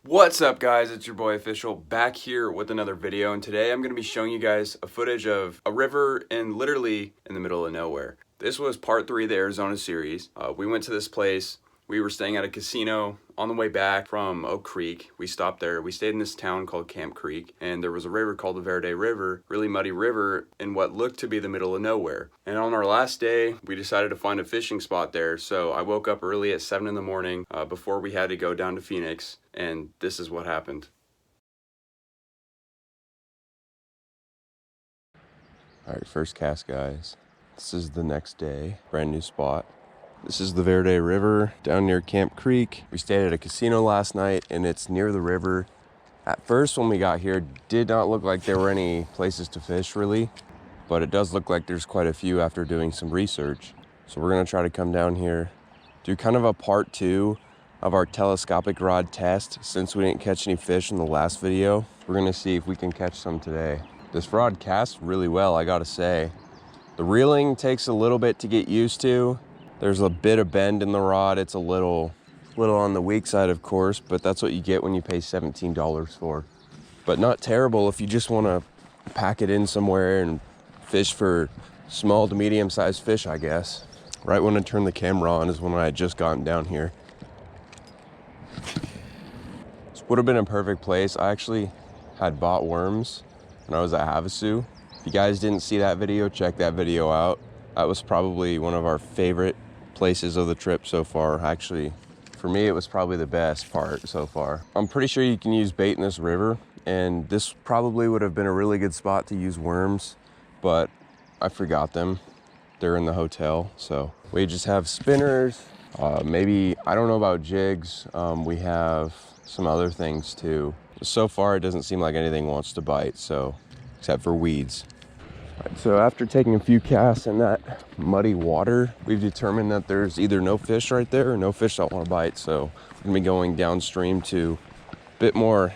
What's up guys, it's your boy Official back here with another video, and today I'm going to be showing you guys a footage of a river literally in the middle of nowhere. This was part 3 of the Arizona series. We went to this place. We were staying at a casino. On the way back from Oak Creek, we stopped there. We stayed in this town called Camp Creek, and there was a river called the Verde River, really muddy river in what looked to be the middle of nowhere. And on our last day, we decided to find a fishing spot there, so I woke up early at 7 in the morning before we had to go down to Phoenix, and this is what happened. All right, first cast, guys. This is the next day, brand new spot. This is the Verde River down near Camp Creek. We stayed at a casino last night and it's near the river. At first when we got here, did not look like there were any places to fish really, but it does look like there's quite a few after doing some research. So we're gonna try to come down here, do kind of a part 2 of our telescopic rod test. Since we didn't catch any fish in the last video, we're gonna see if we can catch some today. This rod casts really well, I gotta say. The reeling takes a little bit to get used to. There's a bit of bend in the rod. It's a little on the weak side, of course, but that's what you get when you pay $17 for. But not terrible if you just want to pack it in somewhere and fish for small to medium-sized fish, I guess. Right when I turned the camera on is when I had just gotten down here. This would have been a perfect place. I actually had bought worms when I was at Havasu. If you guys didn't see that video, check that video out. That was probably one of our favorite places of the trip so far. Actually, for me, it was probably the best part so far. I'm pretty sure you can use bait in this river, and this probably would have been a really good spot to use worms, but I forgot them. They're in the hotel, so we just have spinners. Maybe, I don't know about jigs. We have some other things too. So far, it doesn't seem like anything wants to bite, so except for weeds. Right, so after taking a few casts in that muddy water, we've determined that there's either no fish right there or no fish that want to bite. So we're gonna be going downstream to a bit more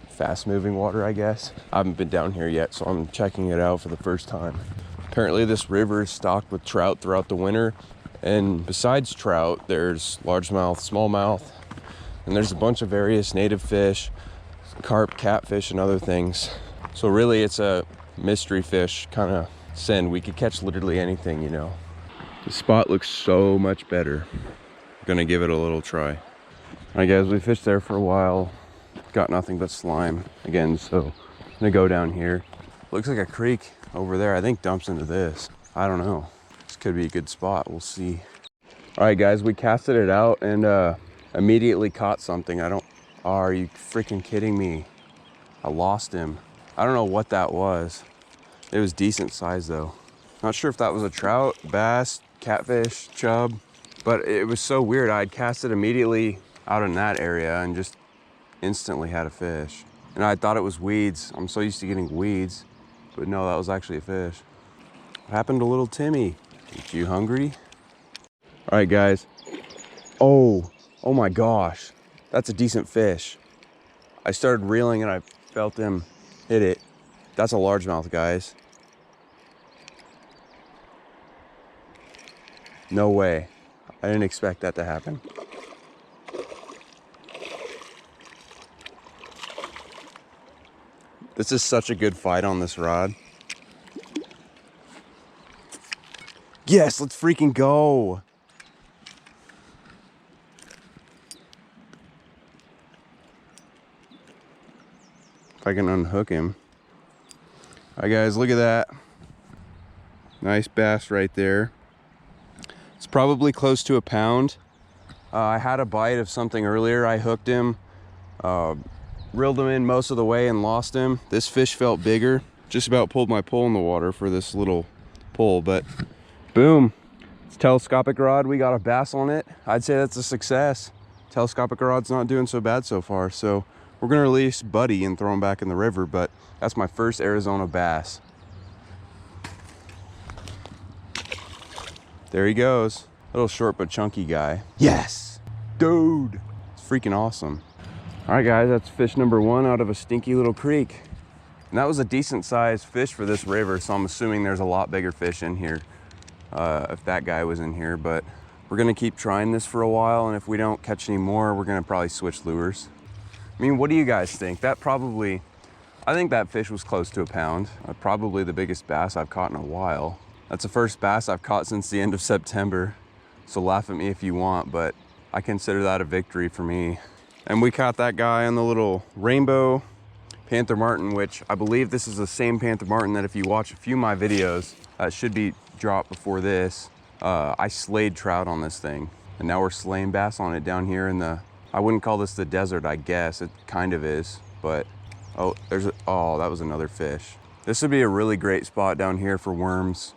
fast moving water, I guess. I haven't been down here yet, so I'm checking it out for the first time. Apparently this river is stocked with trout throughout the winter. And besides trout, there's largemouth, smallmouth, and there's a bunch of various native fish, carp, catfish, and other things. So really it's a mystery fish kind of send. We could catch literally anything, you know. The spot looks so much better. Gonna give it a little try. All right guys, we fished there for a while, got nothing but slime again, so I'm gonna go down here. Looks like a creek over there. I think dumps into this. I don't know, this could be a good spot, we'll see. All right guys, we casted it out and immediately caught something. Oh, are you freaking kidding me? I lost him. I don't know what that was. It was decent size though. Not sure if that was a trout, bass, catfish, chub, but it was so weird. I'd cast it immediately out in that area and just instantly had a fish. And I thought it was weeds. I'm so used to getting weeds, but no, that was actually a fish. What happened to little Timmy? Are you hungry? All right guys. Oh my gosh. That's a decent fish. I started reeling and I felt him hit it. That's a largemouth, guys. No way. I didn't expect that to happen. This is such a good fight on this rod. Yes, let's freaking go. If I can unhook him. All right guys, look at that. Nice bass right there. It's probably close to a pound. I had a bite of something earlier. I hooked him, reeled him in most of the way and lost him. This fish felt bigger. Just about pulled my pole in the water for this little pull, but boom. It's a telescopic rod. We got a bass on it. I'd say that's a success. Telescopic rod's not doing so bad so far, so we're gonna release Buddy and throw him back in the river, but that's my first Arizona bass. There he goes. Little short but chunky guy. Yes! Dude! It's freaking awesome. All right guys, that's fish number 1 out of a stinky little creek. And that was a decent sized fish for this river, so I'm assuming there's a lot bigger fish in here if that guy was in here, but we're gonna keep trying this for a while, and if we don't catch any more, we're gonna probably switch lures. I mean, what do you guys think? That probably, I think that fish was close to a pound. Probably the biggest bass I've caught in a while. That's the first bass I've caught since the end of September. So laugh at me if you want, but I consider that a victory for me. And we caught that guy on the little rainbow Panther Martin, which I believe this is the same Panther Martin that if you watch a few of my videos, should be dropped before this. I slayed trout on this thing. And now we're slaying bass on it down here in the, I wouldn't call this the desert, I guess. It kind of is, but oh, oh, that was another fish. This would be a really great spot down here for worms.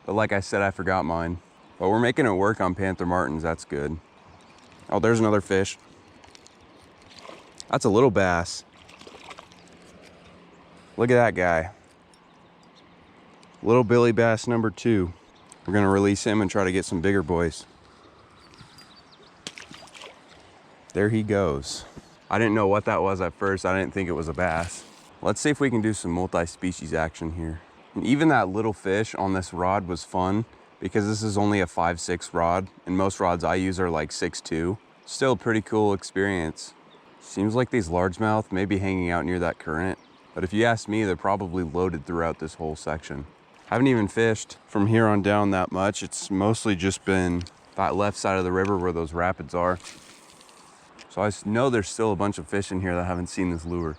But like I said, I forgot mine. But we're making it work on Panther Martins, that's good. Oh, there's another fish. That's a little bass. Look at that guy. Little Billy bass number 2. We're gonna release him and try to get some bigger boys. There he goes. I didn't know what that was at first. I didn't think it was a bass. Let's see if we can do some multi-species action here. And even that little fish on this rod was fun because this is only a 5'6" rod and most rods I use are like 6'2". Still a pretty cool experience. Seems like these largemouth may be hanging out near that current, but if you ask me, they're probably loaded throughout this whole section. Haven't even fished from here on down that much. It's mostly just been that left side of the river where those rapids are. So I know there's still a bunch of fish in here that haven't seen this lure.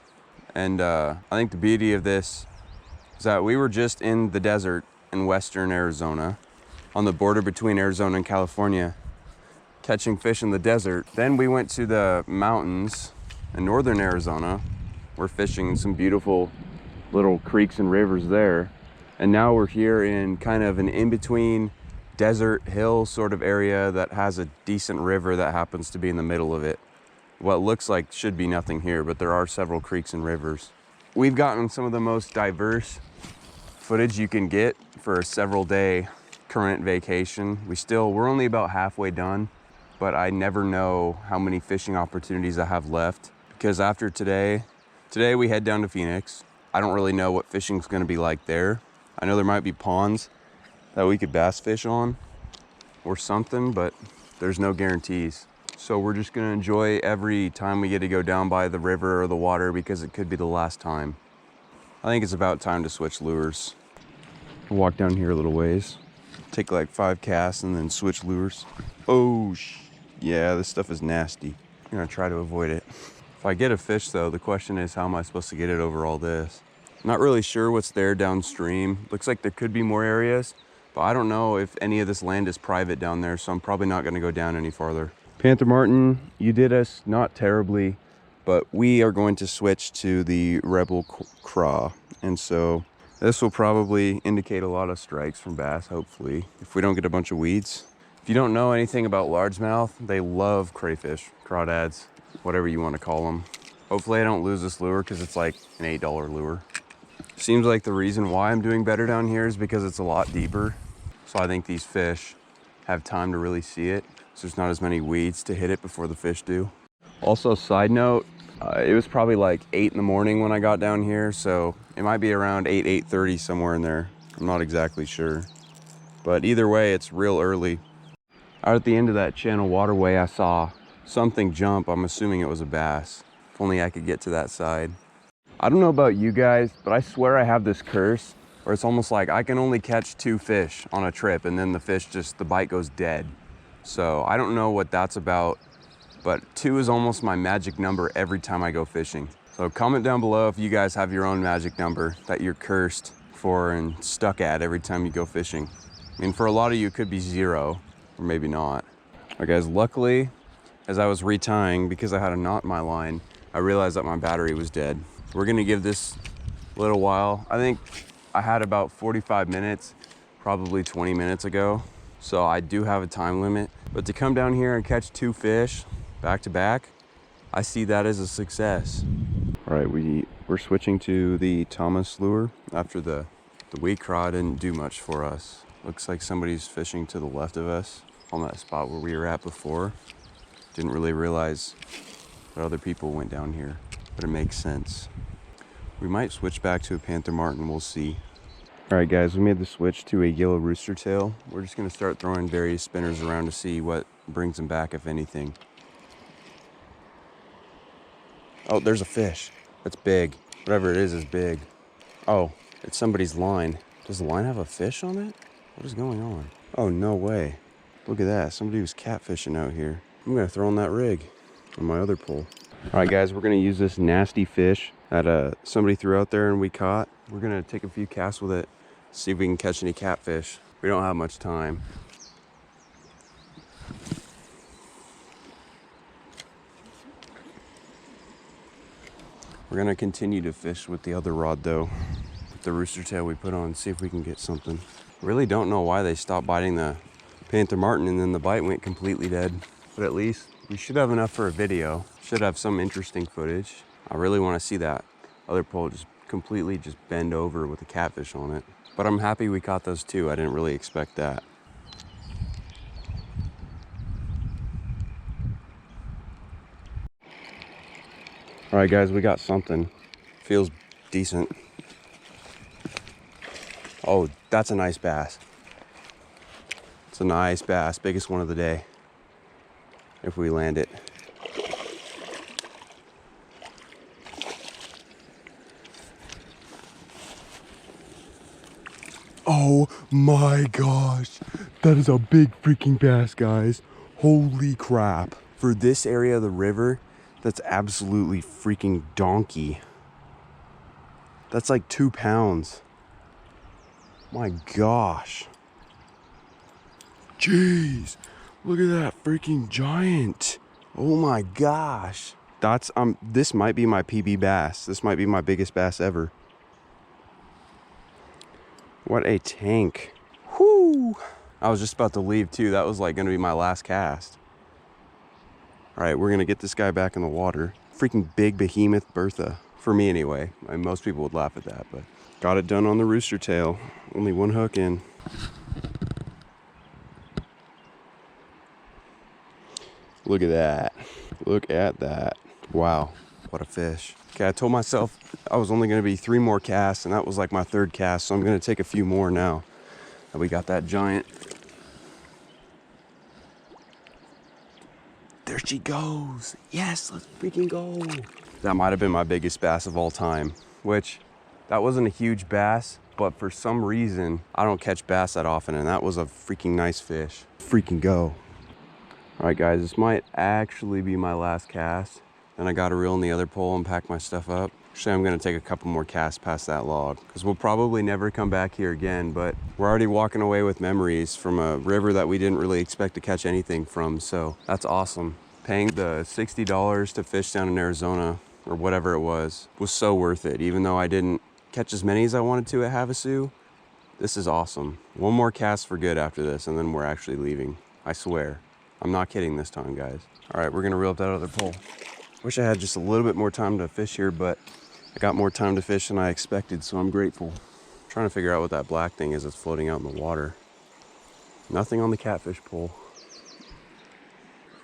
And I think the beauty of this is that we were just in the desert in western Arizona, on the border between Arizona and California, catching fish in the desert. Then we went to the mountains in northern Arizona. We're fishing some beautiful little creeks and rivers there. And now we're here in kind of an in-between desert hill sort of area that has a decent river that happens to be in the middle of it. What looks like should be nothing here, but there are several creeks and rivers. We've gotten some of the most diverse footage you can get for a several day current vacation. We're only about halfway done, but I never know how many fishing opportunities I have left because after today we head down to Phoenix. I don't really know what fishing's gonna be like there. I know there might be ponds that we could bass fish on or something, but there's no guarantees. So we're just gonna enjoy every time we get to go down by the river or the water because it could be the last time. I think it's about time to switch lures. Walk down here a little ways, take like 5 casts and then switch lures. Oh, yeah, this stuff is nasty. I'm gonna try to avoid it. If I get a fish though, the question is how am I supposed to get it over all this? Not really sure what's there downstream. Looks like there could be more areas, but I don't know if any of this land is private down there, so I'm probably not gonna go down any farther. Panther Martin, you did us not terribly, but we are going to switch to the Rebel Craw. And so this will probably indicate a lot of strikes from bass, hopefully, if we don't get a bunch of weeds. If you don't know anything about largemouth, they love crayfish, crawdads, whatever you want to call them. Hopefully I don't lose this lure because it's like an $8 lure. Seems like the reason why I'm doing better down here is because it's a lot deeper. So I think these fish have time to really see it. So there's not as many weeds to hit it before the fish do. Also, side note, it was probably like 8 in the morning when I got down here. So it might be around 8:30 somewhere in there. I'm not exactly sure. But either way, it's real early. Out at the end of that channel waterway, I saw something jump. I'm assuming it was a bass. If only I could get to that side. I don't know about you guys, but I swear I have this curse where it's almost like I can only catch 2 fish on a trip and then the bite goes dead. So I don't know what that's about, but 2 is almost my magic number every time I go fishing. So comment down below if you guys have your own magic number that you're cursed for and stuck at every time you go fishing. I mean, for a lot of you, it could be 0, or maybe not. All right, guys, luckily, as I was retying, because I had a knot in my line, I realized that my battery was dead. We're gonna give this a little while. I think I had about 45 minutes, probably 20 minutes ago. So I do have a time limit, but to come down here and catch 2 fish back to back, I see that as a success. All right, we're switching to the Thomas lure after the weed craw didn't do much for us. Looks like somebody's fishing to the left of us on that spot where we were at before. Didn't really realize that other people went down here, but it makes sense. We might switch back to a Panther Martin, we'll see. All right, guys, we made the switch to a yellow rooster tail. We're just gonna start throwing various spinners around to see what brings them back, if anything. Oh, there's a fish. That's big. Whatever it is big. Oh, it's somebody's line. Does the line have a fish on it? What is going on? Oh, no way. Look at that. Somebody was catfishing out here. I'm gonna throw on that rig on my other pole. All right, guys, we're gonna use this nasty fish that somebody threw out there and we caught. We're gonna take a few casts with it, see if we can catch any catfish. We don't have much time. We're gonna continue to fish with the other rod though, with the rooster tail we put on, see if we can get something. Really don't know why they stopped biting the panther martin and then the bite went completely dead. But at least we should have enough for a video. Should have some interesting footage. I really wanna see that other pole just completely just bend over with a catfish on it. But I'm happy we caught those too. I didn't really expect that. All right, guys, we got something. Feels decent. Oh, that's a nice bass. It's a nice bass, biggest one of the day, if we land it. Oh my gosh, that is a big freaking bass, guys. Holy crap. For this area of the river, that's absolutely freaking donkey. That's like 2 pounds. My gosh. Jeez, look at that freaking giant. Oh my gosh. That's, this might be my PB bass. This might be my biggest bass ever. What a tank. Whoo. I was just about to leave too. That was like gonna be my last cast. All right, we're gonna get this guy back in the water. Freaking big behemoth Bertha. For me anyway. I mean, most people would laugh at that, but got it done on the rooster tail. Only one hook in. Look at that. Look at that. Wow, what a fish. Okay, I told myself I was only gonna be 3 more casts and that was like my 3rd cast, so I'm gonna take a few more now that we got that giant. There she goes. Yes, let's freaking go. That might have been my biggest bass of all time, which that wasn't a huge bass, but for some reason, I don't catch bass that often, and that was a freaking nice fish. Freaking go. All right, guys, this might actually be my last cast. Then I got to reel in the other pole and pack my stuff up. Actually, I'm gonna take a couple more casts past that log because we'll probably never come back here again, but we're already walking away with memories from a river that we didn't really expect to catch anything from, so that's awesome. Paying the $60 to fish down in Arizona, or whatever it was so worth it. Even though I didn't catch as many as I wanted to at Havasu, this is awesome. One more cast for good after this, and then we're actually leaving. I swear. I'm not kidding this time, guys. All right, we're gonna reel up that other pole. Wish I had just a little bit more time to fish here, but I got more time to fish than I expected, so I'm grateful. I'm trying to figure out what that black thing is that's floating out in the water. Nothing on the catfish pole.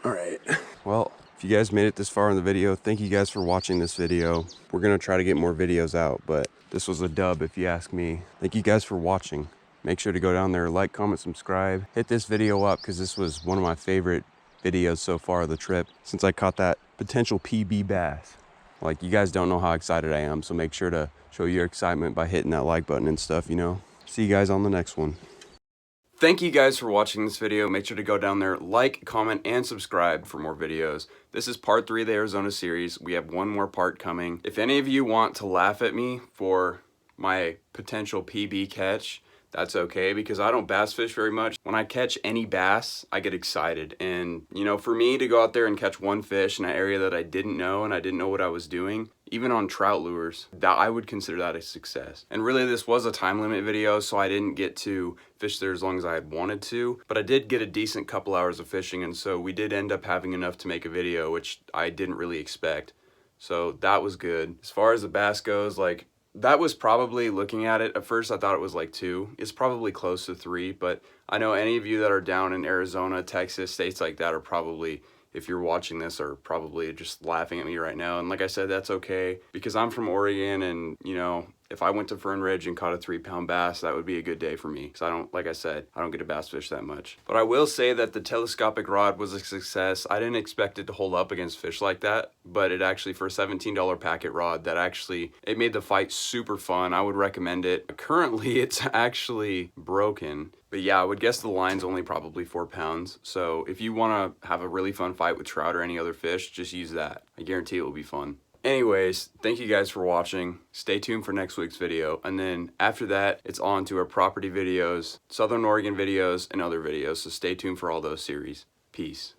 All right, well, if you guys made it this far in the video, thank you guys for watching this video. We're gonna try to get more videos out, but this was a dub if you ask me. Thank you guys for watching. Make sure to go down there, like, comment, subscribe. Hit this video up because this was one of my favorite videos so far of the trip since I caught that potential PB bass. Like, you guys don't know how excited I am, so make sure to show your excitement by hitting that like button and stuff, you know? See you guys on the next one. Thank you guys for watching this video. Make sure to go down there, like, comment, and subscribe for more videos. This is part 3 of the Arizona series. We have one more part coming. If any of you want to laugh at me for my potential PB catch, that's okay, because I don't bass fish very much. When I catch any bass, I get excited. And, you know, for me to go out there and catch one fish in an area that I didn't know and I didn't know what I was doing, even on trout lures, that I would consider that a success. And really, this was a time limit video, so I didn't get to fish there as long as I had wanted to, but I did get a decent couple hours of fishing, and so we did end up having enough to make a video, which I didn't really expect. So that was good. As far as the bass goes, like, that was probably, looking at it, at first I thought it was like 2. It's probably close to 3, but I know any of you that are down in Arizona, Texas, states like that are probably, if you're watching this, are probably just laughing at me right now. And like I said, that's okay, because I'm from Oregon, and, you know, if I went to Fern Ridge and caught a 3-pound bass, that would be a good day for me. Because I don't, like I said, I don't get to bass fish that much. But I will say that the telescopic rod was a success. I didn't expect it to hold up against fish like that, but it actually, for a $17 packet rod, that actually, it made the fight super fun. I would recommend it. Currently, it's actually broken. But yeah, I would guess the line's only probably 4 pounds. So if you want to have a really fun fight with trout or any other fish, just use that. I guarantee it will be fun. Anyways, thank you guys for watching. Stay tuned for next week's video. And then after that, it's on to our property videos, Southern Oregon videos, and other videos. So stay tuned for all those series. Peace.